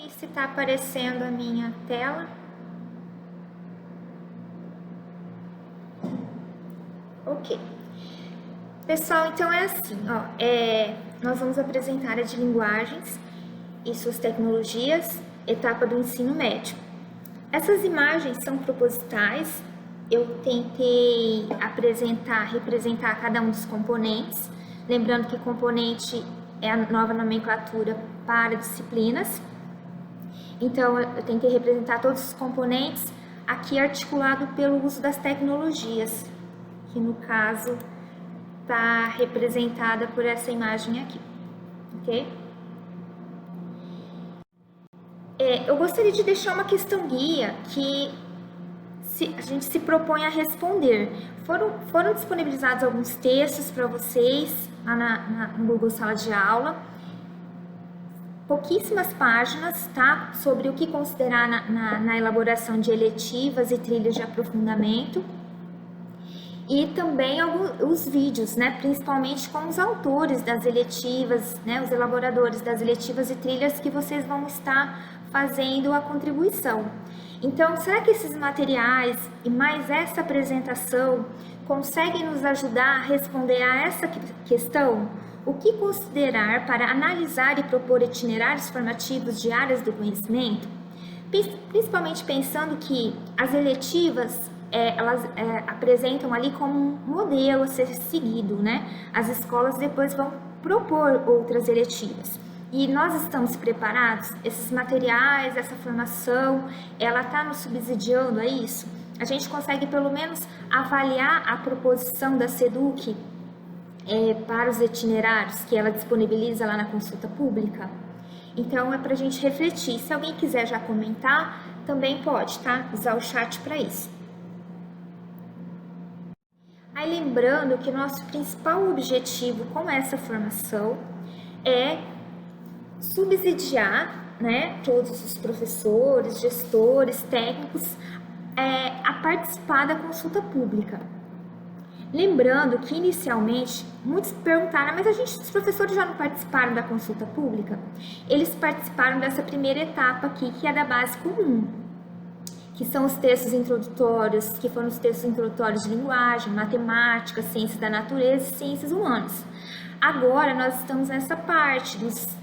aí se está aparecendo a minha tela. Ok. Pessoal, então é assim, ó, nós vamos apresentar a área de linguagens e suas tecnologias, etapa do ensino médio. Essas imagens são propositais, eu tentei representar cada um dos componentes, lembrando que componente é a nova nomenclatura para disciplinas. Então, eu tentei representar todos os componentes, aqui articulado pelo uso das tecnologias, que no caso está representada por essa imagem aqui, ok? Eu gostaria de deixar uma questão guia que a gente se propõe a responder. Foram disponibilizados alguns textos para vocês lá no Google Sala de Aula, pouquíssimas páginas, tá? Sobre o que considerar na elaboração de eletivas e trilhas de aprofundamento. E também os vídeos, né? Principalmente com os autores das eletivas, né? Os elaboradores das eletivas e trilhas que vocês vão estar fazendo a contribuição. Então, será que esses materiais e mais essa apresentação conseguem nos ajudar a responder a essa questão? O que considerar para analisar e propor itinerários formativos de áreas do conhecimento? Principalmente pensando que as eletivas, elas apresentam ali como um modelo a ser seguido, né? As escolas depois vão propor outras eletivas. E nós estamos preparados? Esses materiais, essa formação, ela está nos subsidiando a isso? A gente consegue pelo menos avaliar a proposição da SEDUC para os itinerários que ela disponibiliza lá na consulta pública? Então, é para a gente refletir. Se alguém quiser já comentar, também pode, tá? Usar o chat para isso. Aí, lembrando que o nosso principal objetivo com essa formação é subsidiar, né, todos os professores, gestores, técnicos a participar da consulta pública. Lembrando que inicialmente muitos perguntaram, mas os professores já não participaram da consulta pública? Eles participaram dessa primeira etapa aqui, que é da base comum, que são os textos introdutórios, que foram os textos introdutórios de linguagem, matemática, ciências da natureza e ciências humanas. Agora nós estamos nessa parte dos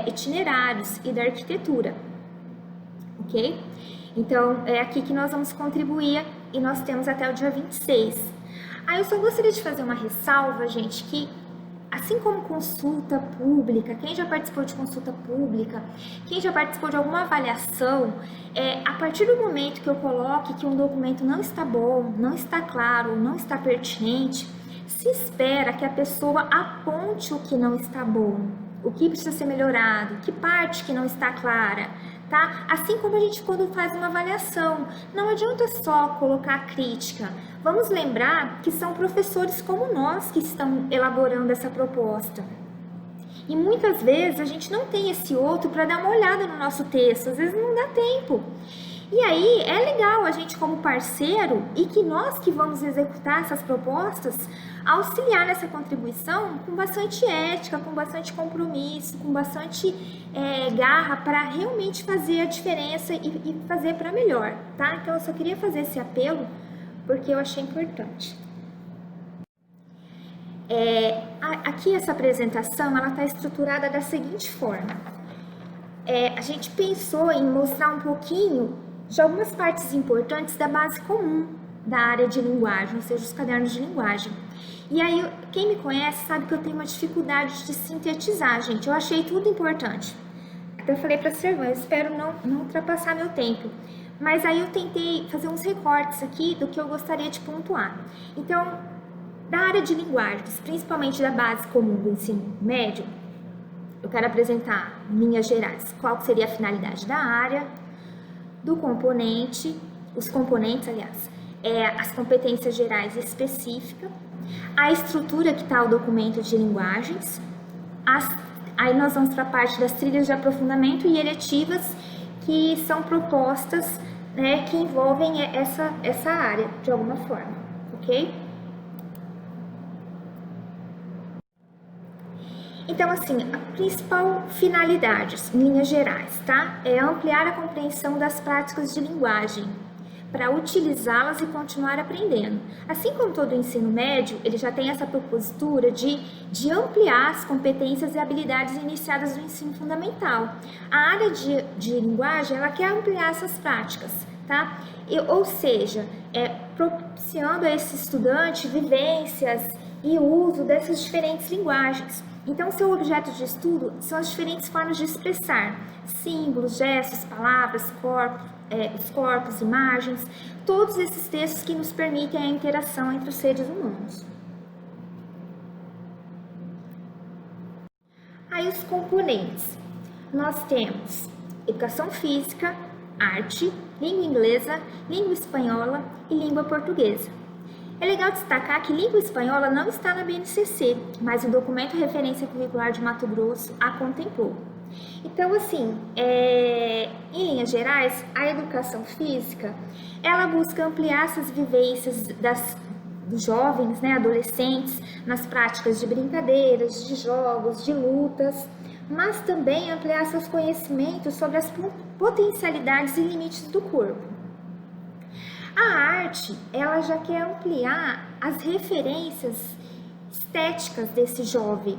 itinerários e da arquitetura, ok? Então, é aqui que nós vamos contribuir e nós temos até o dia 26. Eu só gostaria de fazer uma ressalva, gente, que assim como consulta pública, quem já participou de consulta pública, quem já participou de alguma avaliação, a partir do momento que eu coloque que um documento não está bom, não está claro, não está pertinente, se espera que a pessoa aponte o que não está bom, o que precisa ser melhorado, que parte que não está clara, tá? Assim como a gente quando faz uma avaliação, não adianta só colocar crítica. Vamos lembrar que são professores como nós que estão elaborando essa proposta. E muitas vezes a gente não tem esse outro para dar uma olhada no nosso texto, às vezes não dá tempo. E aí é legal a gente como parceiro e que nós que vamos executar essas propostas, auxiliar nessa contribuição com bastante ética, com bastante compromisso, com bastante garra para realmente fazer a diferença e fazer para melhor, tá? Então eu só queria fazer esse apelo porque eu achei importante. Aqui essa apresentação ela está estruturada da seguinte forma. A gente pensou em mostrar um pouquinho de algumas partes importantes da base comum da área de linguagem, ou seja, os cadernos de linguagem. E aí, quem me conhece sabe que eu tenho uma dificuldade de sintetizar, gente. Eu achei tudo importante. Até falei para a sua irmã, eu espero não ultrapassar meu tempo. Mas aí eu tentei fazer uns recortes aqui do que eu gostaria de pontuar. Então, da área de linguagens, principalmente da base comum do ensino médio, eu quero apresentar, em linhas gerais, qual seria a finalidade da área, do componente, os componentes, aliás, as competências gerais específicas, a estrutura que está o documento de linguagens, aí nós vamos para a parte das trilhas de aprofundamento e eletivas, que são propostas, né, que envolvem essa área, de alguma forma, ok? Então, assim, a principal finalidade, em linhas gerais, tá? É ampliar a compreensão das práticas de linguagem, para utilizá-las e continuar aprendendo. Assim como todo o ensino médio, ele já tem essa propositura de ampliar as competências e habilidades iniciadas no ensino fundamental. A área de linguagem, ela quer ampliar essas práticas, tá? Ou seja, propiciando a esse estudante vivências e uso dessas diferentes linguagens. Então, seu objeto de estudo são as diferentes formas de expressar símbolos, gestos, palavras, os corpos, imagens, todos esses textos que nos permitem a interação entre os seres humanos. Aí os componentes. Nós temos educação física, arte, língua inglesa, língua espanhola e língua portuguesa. É legal destacar que língua espanhola não está na BNCC, mas o documento Referência Curricular de Mato Grosso a contemplou. Então, assim, em linhas gerais, a educação física, ela busca ampliar essas vivências dos jovens, né, adolescentes, nas práticas de brincadeiras, de jogos, de lutas, mas também ampliar seus conhecimentos sobre as potencialidades e limites do corpo. A arte, ela já quer ampliar as referências estéticas desse jovem,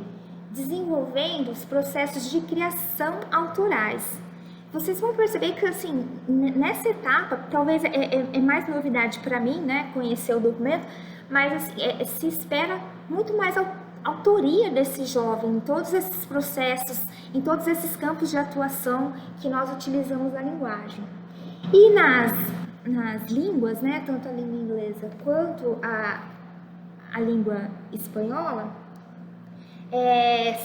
desenvolvendo os processos de criação autorais. Vocês vão perceber que, assim, nessa etapa, talvez é mais novidade para mim, né, conhecer o documento, mas assim, se espera muito mais autoria desse jovem em todos esses processos, em todos esses campos de atuação que nós utilizamos a linguagem. E nas línguas, né, tanto a língua inglesa quanto a língua espanhola,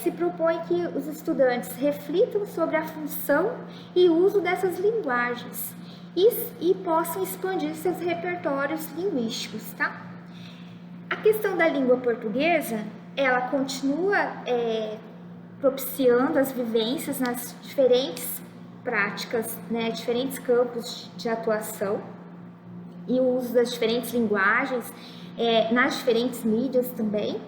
se propõe que os estudantes reflitam sobre a função e uso dessas linguagens e possam expandir seus repertórios linguísticos, tá? A questão da língua portuguesa, ela continua propiciando as vivências nas diferentes práticas, né, diferentes campos de atuação e o uso das diferentes linguagens nas diferentes mídias também,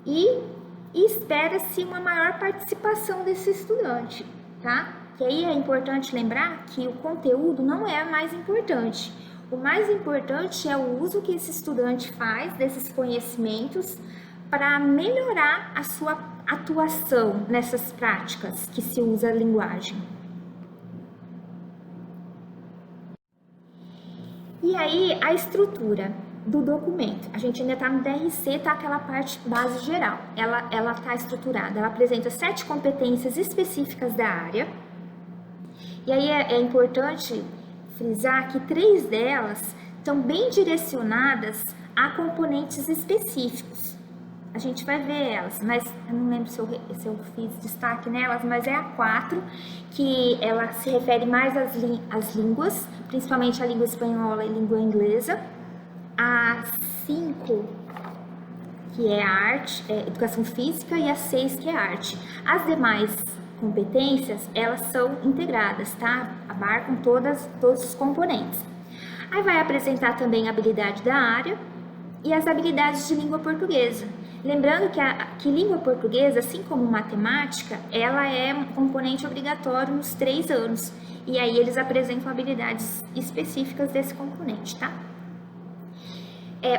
e espera-se uma maior participação desse estudante, tá? Que aí é importante lembrar que o conteúdo não é mais importante. O mais importante é o uso que esse estudante faz desses conhecimentos para melhorar a sua atuação nessas práticas que se usa a linguagem. E aí, a estrutura do documento. A gente ainda está no DRC, tá aquela parte base geral. Ela está estruturada, ela apresenta 7 competências específicas da área. E aí é importante frisar que 3 delas estão bem direcionadas a componentes específicos. A gente vai ver elas, mas eu não lembro se eu fiz destaque nelas, mas é a 4, que ela se refere mais às línguas, principalmente a língua espanhola e língua inglesa. A 5, que é a arte, educação física, e a 6, que é a arte. As demais competências, elas são integradas, tá? Abarcam todos os componentes. Aí vai apresentar também a habilidade da área e as habilidades de língua portuguesa. Lembrando que língua portuguesa, assim como matemática, ela é um componente obrigatório nos 3 anos. E aí eles apresentam habilidades específicas desse componente, tá?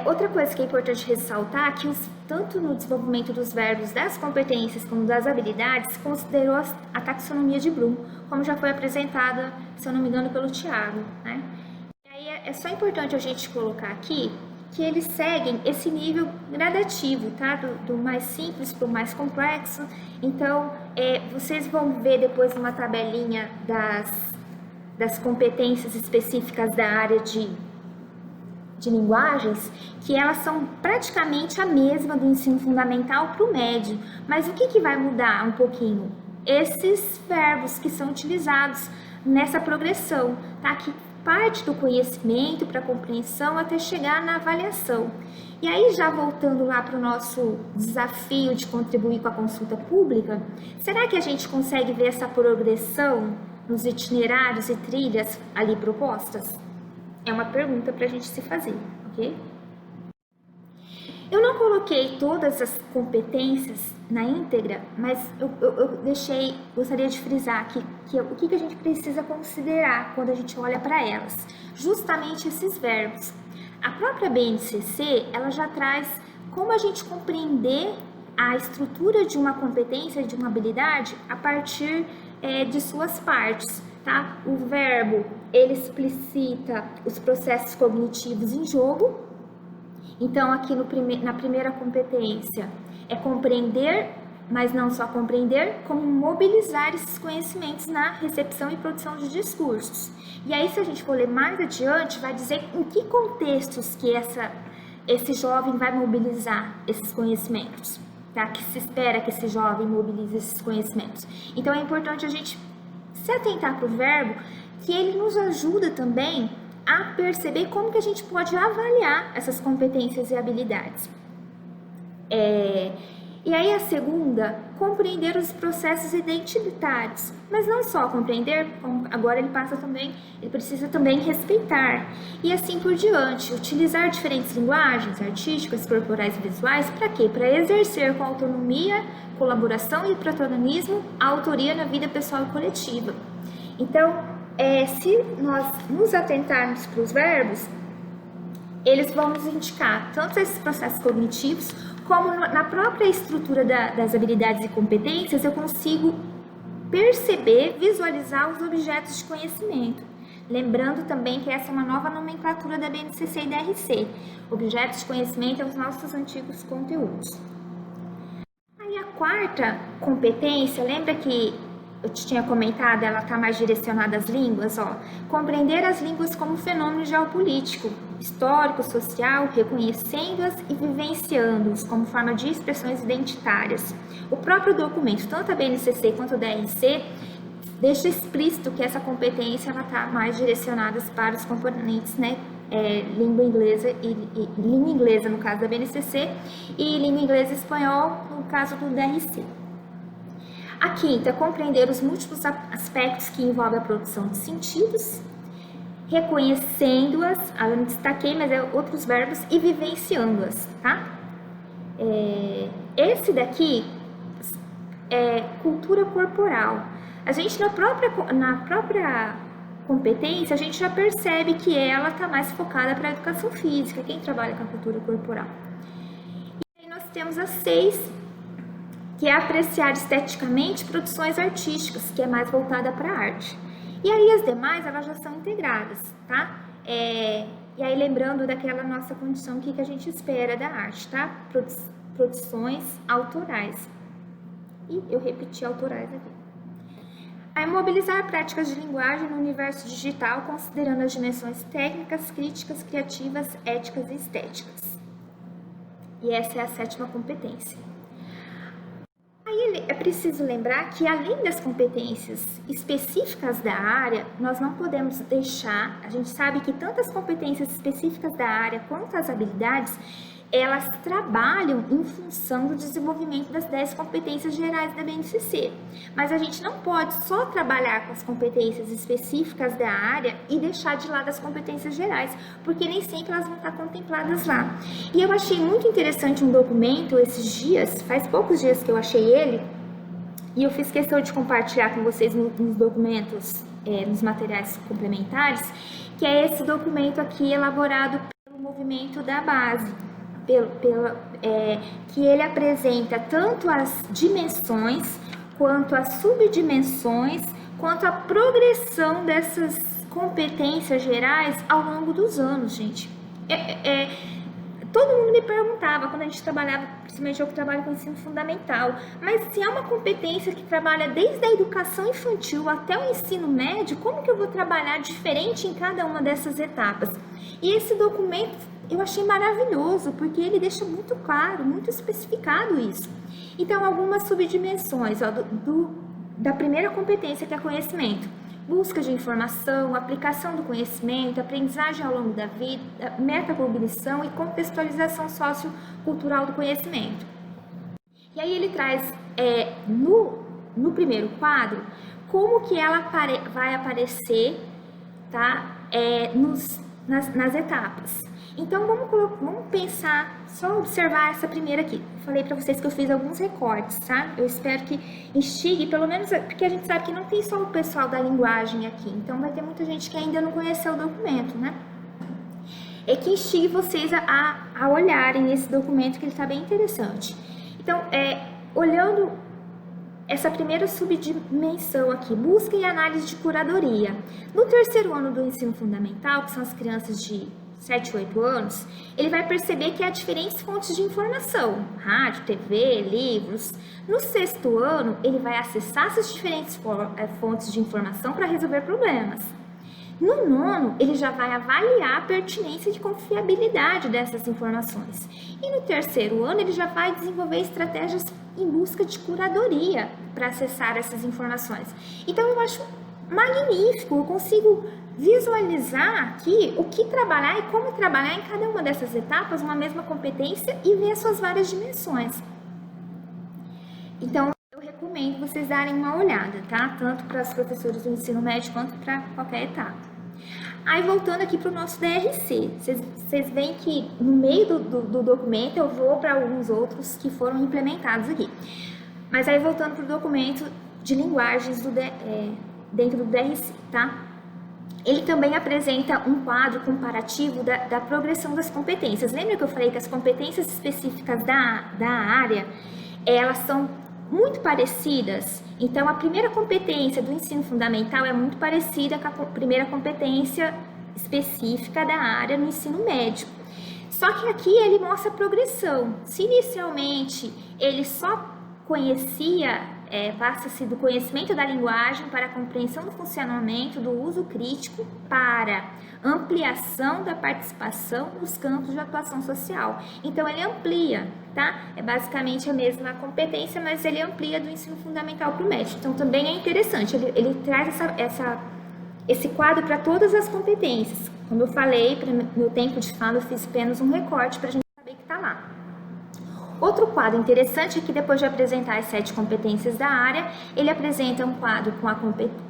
Outra coisa que é importante ressaltar é que tanto no desenvolvimento dos verbos, das competências, como das habilidades, considerou a taxonomia de Bloom, como já foi apresentada, se eu não me engano, pelo Tiago, né? E aí é só importante a gente colocar aqui que eles seguem esse nível gradativo, tá? Do mais simples para o mais complexo. Então, vocês vão ver depois uma tabelinha das competências específicas da área de linguagens, que elas são praticamente a mesma do ensino fundamental para o médio. Mas o que vai mudar um pouquinho? Esses verbos que são utilizados nessa progressão, tá? Que parte do conhecimento para a compreensão até chegar na avaliação. E aí, já voltando lá para o nosso desafio de contribuir com a consulta pública, será que a gente consegue ver essa progressão nos itinerários e trilhas ali propostas? É uma pergunta para a gente se fazer, ok? Eu não coloquei todas as competências na íntegra, mas eu gostaria de frisar aqui o que a gente precisa considerar quando a gente olha para elas. Justamente esses verbos. A própria BNCC, ela já traz como a gente compreender a estrutura de uma competência, de uma habilidade, a partir de suas partes. Tá? O verbo, ele explicita os processos cognitivos em jogo. Então, aqui na primeira competência, é compreender, mas não só compreender, como mobilizar esses conhecimentos na recepção e produção de discursos. E aí, se a gente for ler mais adiante, vai dizer em que contextos que esse jovem vai mobilizar esses conhecimentos, tá? Que se espera que esse jovem mobilize esses conhecimentos. Então, é importante a gente se atentar para o verbo, que ele nos ajuda também a perceber como que a gente pode avaliar essas competências e habilidades. E aí a segunda, compreender os processos identitários, mas não só compreender, como agora ele precisa também respeitar, e assim por diante, utilizar diferentes linguagens artísticas, corporais e visuais, para quê? Para exercer com autonomia, colaboração e protagonismo a autoria na vida pessoal e coletiva. Então, se nós nos atentarmos para os verbos, eles vão nos indicar tanto esses processos cognitivos, como na própria estrutura das habilidades e competências, eu consigo perceber, visualizar os objetos de conhecimento. Lembrando também que essa é uma nova nomenclatura da BNCC e da RC. Objetos de conhecimento são os nossos antigos conteúdos. Aí a quarta competência, lembra que eu tinha comentado, ela está mais direcionada às línguas, ó. Compreender as línguas como fenômeno geopolítico, histórico, social, reconhecendo-as e vivenciando-os como forma de expressões identitárias. O próprio documento, tanto a BNCC quanto a DRC, deixa explícito que essa competência está mais direcionada para os componentes, né? Língua inglesa língua inglesa no caso da BNCC e língua inglesa e espanhol no caso do DRC. A quinta, compreender os múltiplos aspectos que envolvem a produção de sentidos, reconhecendo-as, eu não destaquei, mas outros verbos, e vivenciando-as, tá? Esse daqui é cultura corporal. A gente, na própria competência, a gente já percebe que ela está mais focada para a educação física, quem trabalha com a cultura corporal. E aí nós temos as 6, que é apreciar esteticamente produções artísticas, que é mais voltada para a arte. E aí as demais, elas já são integradas, tá? E aí lembrando daquela nossa condição que a gente espera da arte, tá? Produções autorais. E eu repeti autorais aqui. Aí mobilizar práticas de linguagem no universo digital, considerando as dimensões técnicas, críticas, criativas, éticas e estéticas. E essa é a 7ª competência. Aí é preciso lembrar que, além das competências específicas da área, nós não podemos deixar, a gente sabe que tanto as competências específicas da área quanto as habilidades, elas trabalham em função do desenvolvimento das 10 competências gerais da BNCC. Mas a gente não pode só trabalhar com as competências específicas da área e deixar de lado as competências gerais, porque nem sempre elas vão estar contempladas lá. E eu achei muito interessante um documento esses dias, faz poucos dias que eu achei ele, e eu fiz questão de compartilhar com vocês nos documentos, nos materiais complementares, que é esse documento aqui elaborado pelo movimento da base. Que ele apresenta tanto as dimensões, quanto as subdimensões, quanto a progressão dessas competências gerais ao longo dos anos, gente. Todo mundo me perguntava, quando a gente trabalhava, principalmente eu que trabalho com ensino fundamental, mas se é uma competência que trabalha desde a educação infantil até o ensino médio, como que eu vou trabalhar diferente em cada uma dessas etapas? E esse documento eu achei maravilhoso, porque ele deixa muito claro, muito especificado isso. Então, algumas subdimensões da primeira competência, que é conhecimento. Busca de informação, aplicação do conhecimento, aprendizagem ao longo da vida, metacognição e contextualização sociocultural do conhecimento. E aí ele traz, no primeiro quadro, como que ela vai aparecer, tá? Nas etapas. Então, vamos pensar, só observar essa primeira aqui. Falei para vocês que eu fiz alguns recortes, tá? Eu espero que instigue, pelo menos, porque a gente sabe que não tem só o pessoal da linguagem aqui. Então, vai ter muita gente que ainda não conheceu o documento, né? É que instigue vocês a olharem esse documento, que ele está bem interessante. Então, olhando essa primeira subdimensão aqui, busca e análise de curadoria. No terceiro ano do ensino fundamental, que são as crianças de 7, 8 anos, ele vai perceber que há diferentes fontes de informação, rádio, TV, livros. No sexto ano, ele vai acessar essas diferentes fontes de informação para resolver problemas. No nono, ele já vai avaliar a pertinência e confiabilidade dessas informações. E no terceiro ano, ele já vai desenvolver estratégias em busca de curadoria para acessar essas informações. Então, eu acho magnífico, eu consigo visualizar aqui o que trabalhar e como trabalhar em cada uma dessas etapas, uma mesma competência, e ver as suas várias dimensões. Então, eu recomendo vocês darem uma olhada, tá? Tanto para os professores do ensino médio quanto para qualquer etapa. Aí, voltando aqui para o nosso DRC, vocês veem que no meio do documento eu vou para alguns outros que foram implementados aqui. Mas aí, voltando para o documento de linguagens dentro do DRC, tá? Ele também apresenta um quadro comparativo da progressão das competências. Lembra que eu falei que as competências específicas da área, elas são muito parecidas? Então, a primeira competência do ensino fundamental é muito parecida com a primeira competência específica da área no ensino médio. Só que aqui ele mostra a progressão. Se inicialmente ele só conhecia, passa-se do conhecimento da linguagem para a compreensão do funcionamento, do uso crítico, para ampliação da participação nos campos de atuação social. Então, ele amplia, tá? É basicamente a mesma competência, mas ele amplia do ensino fundamental para o médio. Então, também é interessante, ele traz esse quadro para todas as competências. Como eu falei, para meu tempo de fala, eu fiz apenas um recorte para a gente saber que está lá. Outro quadro interessante é que, depois de apresentar as 7 competências da área, ele apresenta um quadro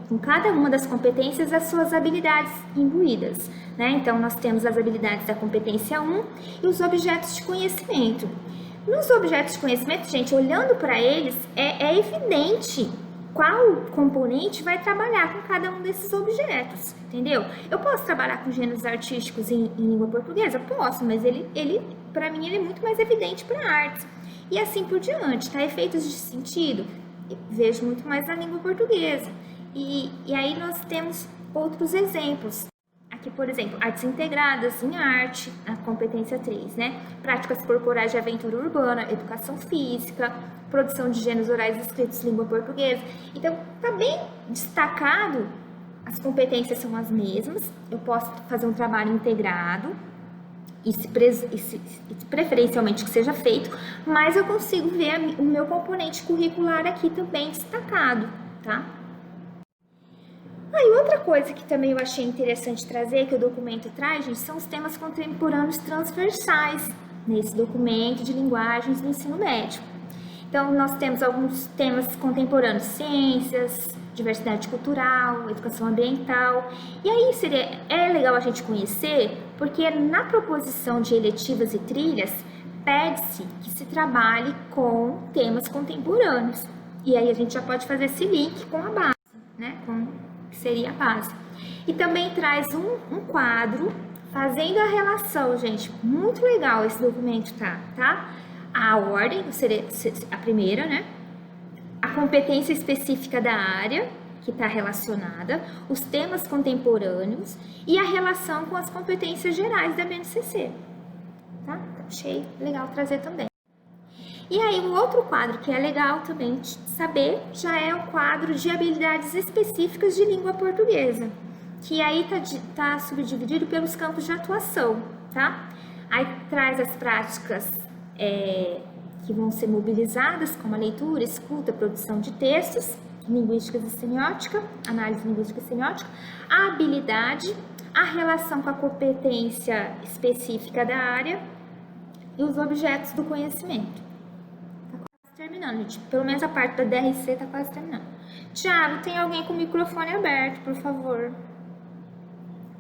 com cada uma das competências as suas habilidades imbuídas, né? Então, nós temos as habilidades da competência 1 e os objetos de conhecimento. Nos objetos de conhecimento, gente, olhando para eles, é evidente qual componente vai trabalhar com cada um desses objetos, entendeu? Eu posso trabalhar com gêneros artísticos em língua portuguesa? Posso, mas para mim, ele é muito mais evidente para artes. E assim por diante, tá? Efeitos de sentido, vejo muito mais na língua portuguesa. E aí nós temos outros exemplos. Aqui, por exemplo, artes integradas em arte, a competência 3, né? Práticas corporais de aventura urbana, educação física, produção de gêneros orais escritos em língua portuguesa. Então, tá bem destacado, as competências são as mesmas, eu posso fazer um trabalho integrado, e preferencialmente que seja feito, mas eu consigo ver o meu componente curricular aqui também destacado, tá? E outra coisa que também eu achei interessante trazer, que o documento traz, gente, são os temas contemporâneos transversais nesse documento de linguagens do ensino médio. Então, nós temos alguns temas contemporâneos, ciências, diversidade cultural, educação ambiental. E aí é legal a gente conhecer, porque na proposição de eletivas e trilhas, pede-se que se trabalhe com temas contemporâneos. E aí a gente já pode fazer esse link com a base, né? Que seria a base. E também traz um quadro fazendo a relação, gente, muito legal esse documento, tá? A ordem, seria a primeira, né? A competência específica da área, que está relacionada, os temas contemporâneos e a relação com as competências gerais da BNCC, tá? Achei legal trazer também. E aí, um outro quadro que é legal também de saber, já é o quadro de habilidades específicas de língua portuguesa, que aí tá subdividido pelos campos de atuação, tá? Aí traz as práticas que vão ser mobilizadas, como a leitura, escuta, produção de textos, linguística e semiótica, análise linguística e semiótica, a habilidade, a relação com a competência específica da área e os objetos do conhecimento. Tá quase terminando, gente. Pelo menos a parte da DRC tá quase terminando. Tiago, tem alguém com o microfone aberto, por favor?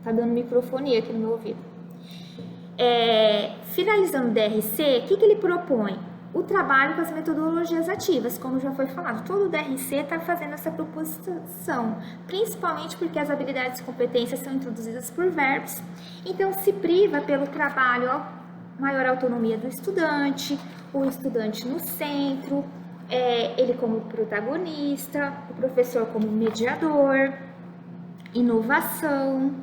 Tá dando microfonia aqui no meu ouvido. Finalizando o DRC, o que ele propõe? O trabalho com as metodologias ativas, como já foi falado. Todo o DRC está fazendo essa proposição, principalmente porque as habilidades e competências são introduzidas por verbos, então se priva pelo trabalho maior autonomia do estudante, o estudante no centro, ele como protagonista, o professor como mediador, inovação,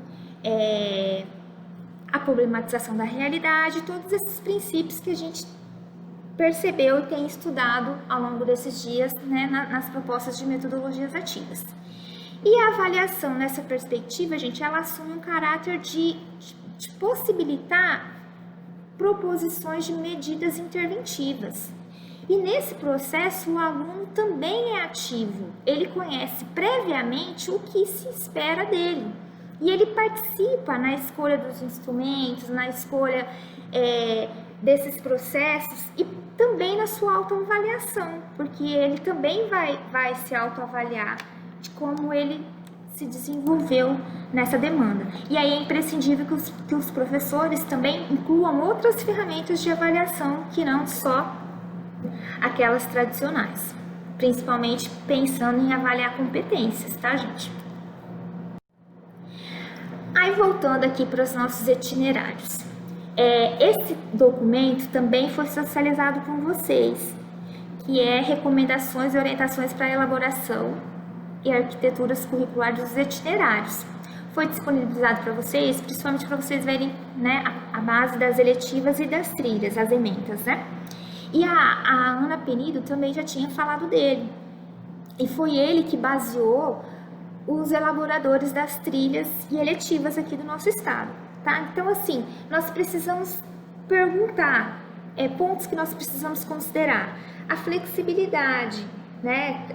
a problematização da realidade, todos esses princípios que a gente percebeu e tem estudado ao longo desses dias, né, nas propostas de metodologias ativas. E a avaliação nessa perspectiva, gente, ela assume um caráter de possibilitar proposições de medidas interventivas. E nesse processo, o aluno também é ativo, ele conhece previamente o que se espera dele. E ele participa na escolha dos instrumentos, na escolha desses processos e também na sua autoavaliação, porque ele também vai se autoavaliar de como ele se desenvolveu nessa demanda. E aí é imprescindível que os professores também incluam outras ferramentas de avaliação que não só aquelas tradicionais, principalmente pensando em avaliar competências, tá, gente? Aí voltando aqui para os nossos itinerários. Esse documento também foi socializado com vocês, que é recomendações e orientações para a elaboração e arquiteturas curriculares dos itinerários. Foi disponibilizado para vocês, principalmente para vocês verem, né, a base das eletivas e das trilhas, as ementas, né? E a Ana Penido também já tinha falado dele, e foi ele que baseou os elaboradores das trilhas e eletivas aqui do nosso estado, tá? Então, assim, nós precisamos perguntar, pontos que nós precisamos considerar. A flexibilidade, né?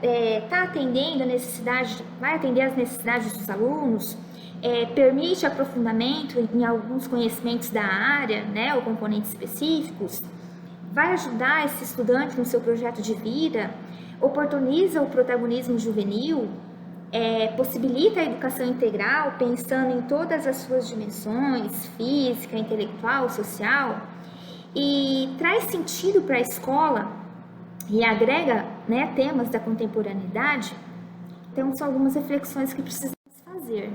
Tá atendendo a necessidade, vai atender às necessidades dos alunos, permite aprofundamento em alguns conhecimentos da área, né? Ou componentes específicos, vai ajudar esse estudante no seu projeto de vida, oportuniza o protagonismo juvenil, possibilita a educação integral, pensando em todas as suas dimensões, física, intelectual, social, e traz sentido para a escola e agrega, né, temas da contemporaneidade. Então, são algumas reflexões que precisamos fazer.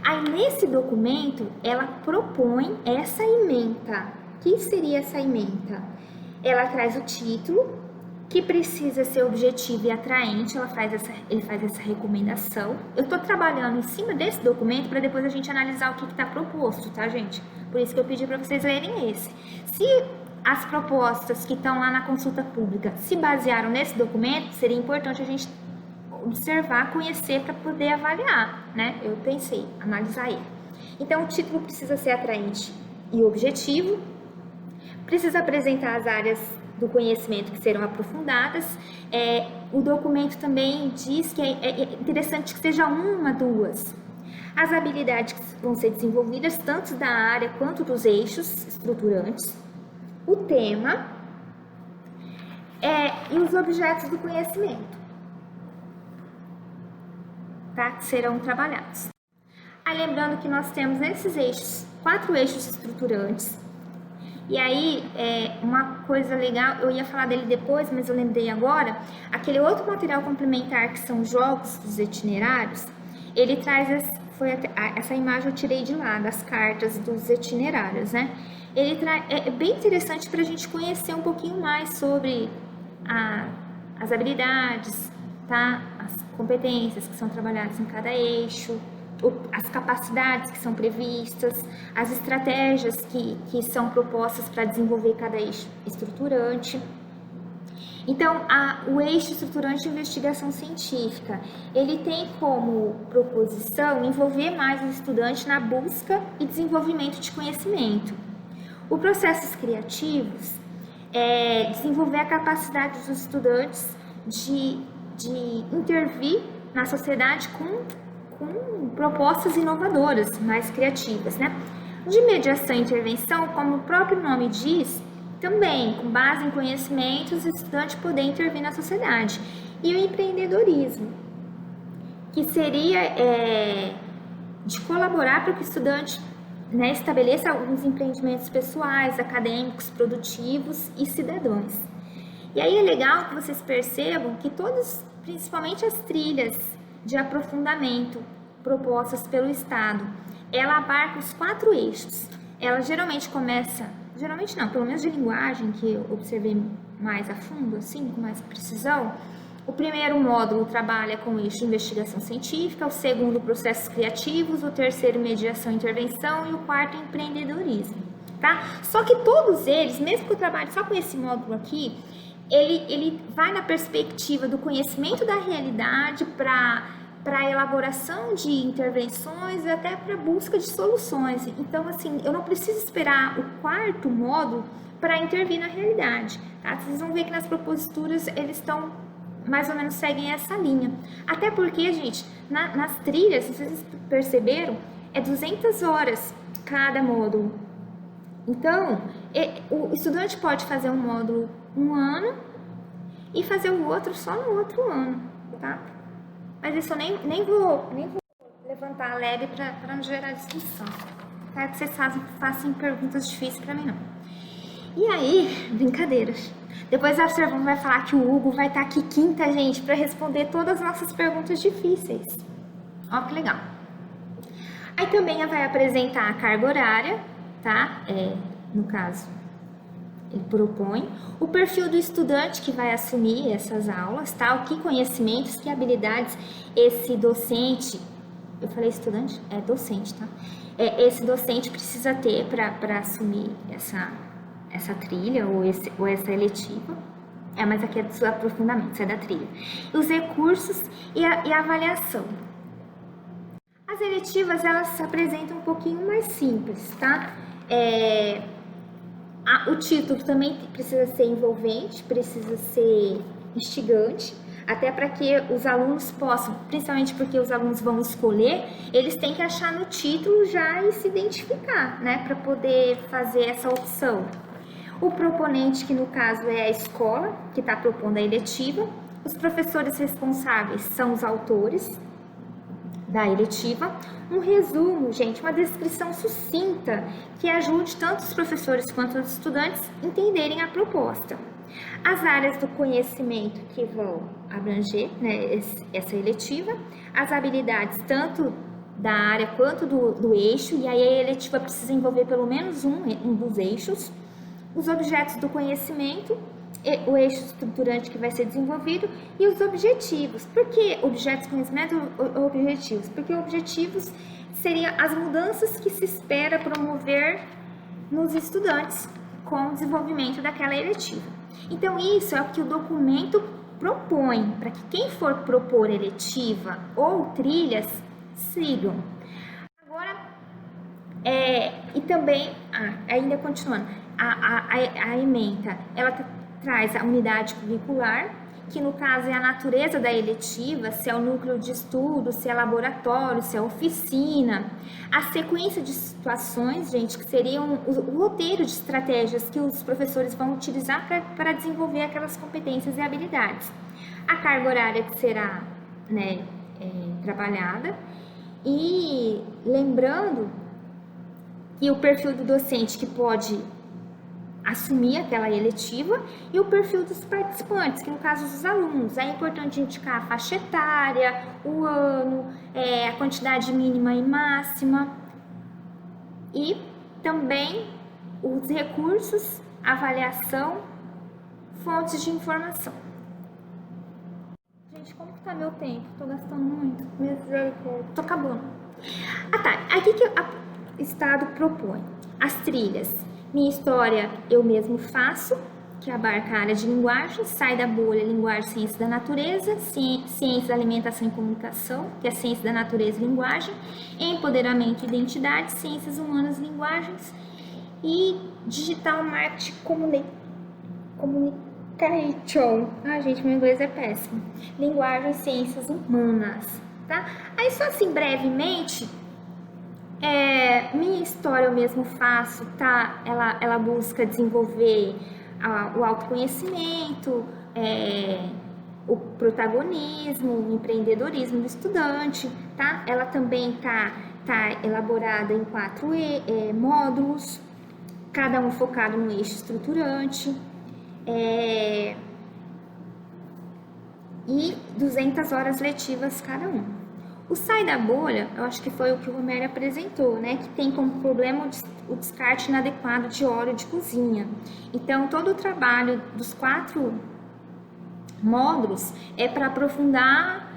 Aí, nesse documento, ela propõe essa ementa. O que seria essa ementa? Ela traz o título, que precisa ser objetivo e atraente, ele faz essa recomendação. Eu estou trabalhando em cima desse documento para depois a gente analisar o que está proposto, tá, gente? Por isso que eu pedi para vocês lerem esse. Se as propostas que estão lá na consulta pública se basearam nesse documento, seria importante a gente observar, conhecer para poder avaliar, né? Eu pensei, analisar ele. Então, o título precisa ser atraente e objetivo, precisa apresentar as áreas do conhecimento que serão aprofundadas. O documento também diz que é interessante que seja uma, duas. As habilidades que vão ser desenvolvidas, tanto da área quanto dos eixos estruturantes. O tema e os objetos do conhecimento, tá? Que serão trabalhados. Aí, lembrando que nós temos nesses eixos, 4 eixos estruturantes. E aí, uma coisa legal, eu ia falar dele depois, mas eu lembrei agora, aquele outro material complementar que são jogos dos itinerários, ele traz, essa imagem eu tirei de lá, das cartas dos itinerários, né? Ele é bem interessante para a gente conhecer um pouquinho mais sobre as habilidades, tá? As competências que são trabalhadas em cada eixo, as capacidades que são previstas, as estratégias que são propostas para desenvolver cada eixo estruturante. Então, o eixo estruturante de investigação científica, ele tem como proposição envolver mais o estudante na busca e desenvolvimento de conhecimento. O processos criativos desenvolver a capacidade dos estudantes de intervir na sociedade com propostas inovadoras, mais criativas, né? De mediação e intervenção, como o próprio nome diz, também com base em conhecimentos, o estudante poder intervir na sociedade. E o empreendedorismo, que seria de colaborar para que o estudante né, estabeleça alguns empreendimentos pessoais, acadêmicos, produtivos e cidadãos. E aí é legal que vocês percebam que todas, principalmente as trilhas de aprofundamento propostas pelo Estado, ela abarca os 4 eixos. Ela geralmente começa, geralmente não, pelo menos de linguagem, que eu observei mais a fundo, assim, com mais precisão. O primeiro módulo trabalha com o eixo de investigação científica, o segundo, processos criativos, o terceiro, mediação e intervenção, e o quarto, empreendedorismo, tá? Só que todos eles, mesmo que eu trabalhe só com esse módulo aqui, ele vai na perspectiva do conhecimento da realidade para a elaboração de intervenções e até para a busca de soluções. Então, assim, eu não preciso esperar o 4º módulo para intervir na realidade, tá? Vocês vão ver que nas proposituras eles estão, mais ou menos, seguem essa linha. Até porque, gente, nas trilhas, se vocês perceberam, é 200 horas cada módulo. Então, o estudante pode fazer um módulo um ano e fazer o outro só no outro ano, tá? Mas isso eu nem vou levantar a lebre para não gerar discussão. Quero que vocês façam perguntas difíceis para mim, não. E aí, brincadeiras. Depois a Servão vai falar que o Hugo vai estar aqui quinta, gente, para responder todas as nossas perguntas difíceis. Ó, que legal. Aí também vai apresentar a carga horária, tá? No caso, ele propõe o perfil do estudante que vai assumir essas aulas, tá? O que conhecimentos, que habilidades esse docente, eu falei estudante? É docente, tá? Esse docente precisa ter para assumir essa trilha ou essa eletiva. Mas aqui é do aprofundamento, isso é da trilha. Os recursos e a avaliação. As eletivas, elas se apresentam um pouquinho mais simples, tá? O título também precisa ser envolvente, precisa ser instigante, até para que os alunos possam, principalmente porque os alunos vão escolher, eles têm que achar no título já e se identificar, né, para poder fazer essa opção. O proponente, que no caso é a escola, que está propondo a eletiva. Os professores responsáveis são os autores da eletiva. Um resumo, gente, uma descrição sucinta que ajude tanto os professores quanto os estudantes a entenderem a proposta. As áreas do conhecimento que vão abranger, né, essa eletiva, as habilidades tanto da área quanto do eixo, e aí a eletiva precisa envolver pelo menos um dos eixos, os objetos do conhecimento, o eixo estruturante que vai ser desenvolvido e os objetivos. Por que objetos de conhecimento ou objetivos? Porque objetivos seriam as mudanças que se espera promover nos estudantes com o desenvolvimento daquela eletiva. Então, isso é o que o documento propõe, para que quem for propor eletiva ou trilhas sigam. Agora, e também, ainda continuando, a ementa, ela traz a unidade curricular, que no caso é a natureza da eletiva, se é o núcleo de estudo, se é laboratório, se é oficina, a sequência de situações, gente, que seriam o roteiro de estratégias que os professores vão utilizar para desenvolver aquelas competências e habilidades, a carga horária que será, né, trabalhada, e lembrando que o perfil do docente que pode assumir aquela eletiva e o perfil dos participantes, que no caso dos alunos, é importante indicar a faixa etária, o ano, a quantidade mínima e máxima e também os recursos, avaliação, fontes de informação. Gente, como que tá meu tempo? Tô gastando muito? Misericórdia. Tô acabando. Tá. Aqui que o Estado propõe as trilhas. Minha história eu mesmo faço, que abarca a área de linguagem, sai da bolha, linguagem, ciência da natureza, ciência da alimentação e comunicação, que é ciência da natureza e linguagem, empoderamento e identidade, ciências humanas e linguagens, e digital marketing communication. Gente, meu inglês é péssimo. Linguagem e ciências humanas, tá? Aí só assim, brevemente, minha história eu mesmo faço, tá? Ela busca desenvolver o autoconhecimento, o protagonismo, o empreendedorismo do estudante, tá? Ela também tá tá elaborada em 4 módulos, cada um focado no eixo estruturante, e 200 horas letivas cada um. O Sai da Bolha, eu acho que foi o que o Romero apresentou, né? Que tem como problema o descarte inadequado de óleo de cozinha. Então, todo o trabalho dos 4 módulos é para aprofundar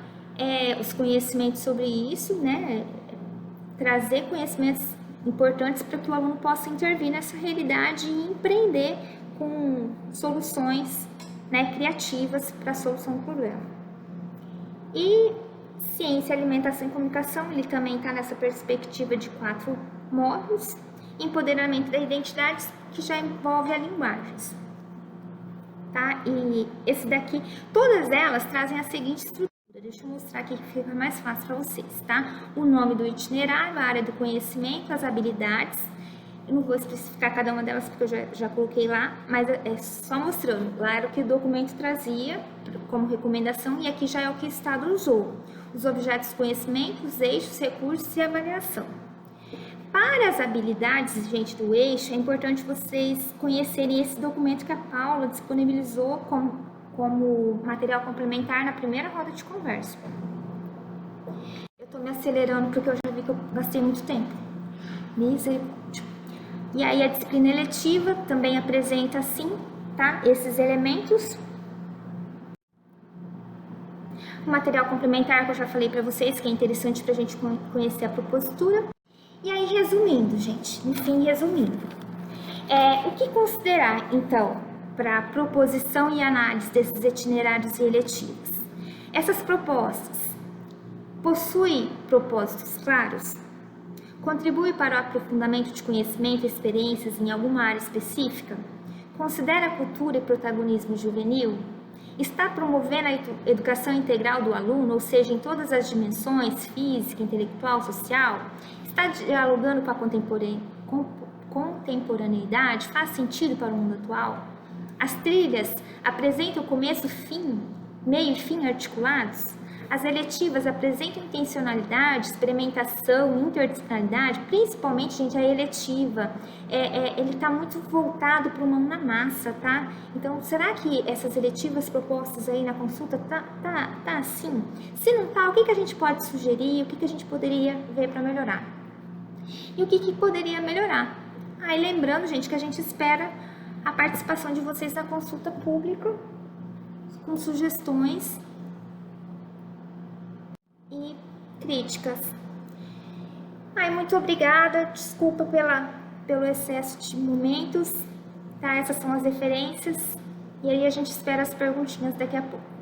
os conhecimentos sobre isso, né? Trazer conhecimentos importantes para que o aluno possa intervir nessa realidade e empreender com soluções, né, criativas para a solução do problema. E Ciência, Alimentação e Comunicação, ele também está nessa perspectiva de 4 módulos. Empoderamento da identidade, que já envolve a linguagens. Tá? E esse daqui, todas elas trazem a seguinte estrutura. Deixa eu mostrar aqui que fica mais fácil para vocês, tá? O nome do itinerário, a área do conhecimento, as habilidades. Eu não vou especificar cada uma delas porque eu já coloquei lá, mas é só mostrando. Lá era o que o documento trazia como recomendação e aqui já é o que o Estado usou. Os objetos de conhecimento, os eixos, recursos e avaliação. Para as habilidades, gente, do eixo, é importante vocês conhecerem esse documento que a Paula disponibilizou como material complementar na primeira roda de conversa. Eu tô me acelerando porque eu já vi que eu gastei muito tempo. Misericórdia. E aí a disciplina eletiva também apresenta assim, tá? Esses elementos. O material complementar que eu já falei para vocês, que é interessante pra gente conhecer a propositura. E aí, resumindo, gente, enfim, resumindo. O que considerar, então, para proposição e análise desses itinerários e eletivos? Essas propostas possuem propósitos claros? Contribui para o aprofundamento de conhecimento e experiências em alguma área específica? Considera a cultura e protagonismo juvenil? Está promovendo a educação integral do aluno, ou seja, em todas as dimensões, física, intelectual, social? Está dialogando com a contemporaneidade? Faz sentido para o mundo atual? As trilhas apresentam começo, fim, meio e fim articulados? As eletivas apresentam intencionalidade, experimentação, interdisciplinaridade, principalmente, gente, a eletiva. Ele está muito voltado para o mão na massa, tá? Então, será que essas eletivas propostas aí na consulta tá assim? Se não tá, o que a gente pode sugerir? O que a gente poderia ver para melhorar? E o que poderia melhorar? E lembrando, gente, que a gente espera a participação de vocês na consulta pública com sugestões e críticas. Muito obrigada, desculpa pelo excesso de momentos, tá? Essas são as referências, e aí a gente espera as perguntinhas daqui a pouco.